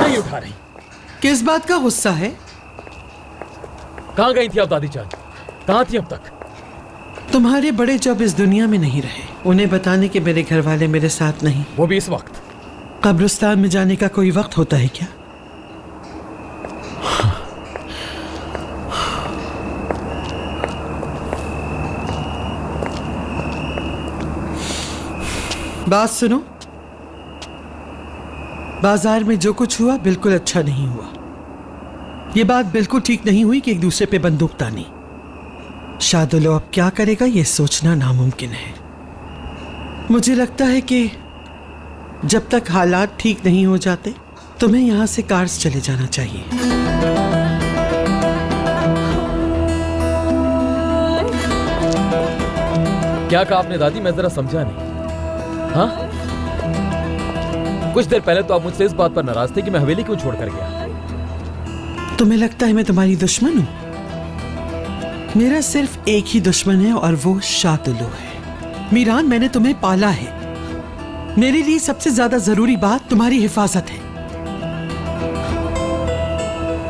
नहीं उठा रही। किस बात का गुस्सा है? कहाँ गई थी आप दादी जान? कहाँ थी अब तक? तुम्हारे बड़े जब इस दुनिया में नहीं रहे, उन्हें बताने के मेरे घर वाले मेरे साथ नहीं। वो भी इस वक्त? कब्रिस्तान में जाने का कोई वक्त होता है क्या? बात सुनो, बाजार में जो कुछ हुआ बिल्कुल अच्छा नहीं हुआ। ये बात बिल्कुल ठीक नहीं हुई कि एक दूसरे पे बंदूक तानी। शादुल्लाह अब क्या करेगा ये सोचना नामुमकिन है। मुझे लगता है कि जब तक हालात ठीक नहीं हो जाते तुम्हें यहां से कार्स चले जाना चाहिए। क्या कहा आपने दादी? मैं जरा समझा नहीं। हाँ, कुछ देर पहले तो आप मुझसे इस बात पर नाराज थे कि मैं हवेली क्यों छोड़कर गया। तुम्हें लगता है मैं तुम्हारी दुश्मन हूं? मेरा सिर्फ एक ही दुश्मन है और वो शादुल्लाह है। मीरान, मैंने तुम्हें पाला है। मेरे लिए सबसे ज्यादा जरूरी बात तुम्हारी हिफाजत है।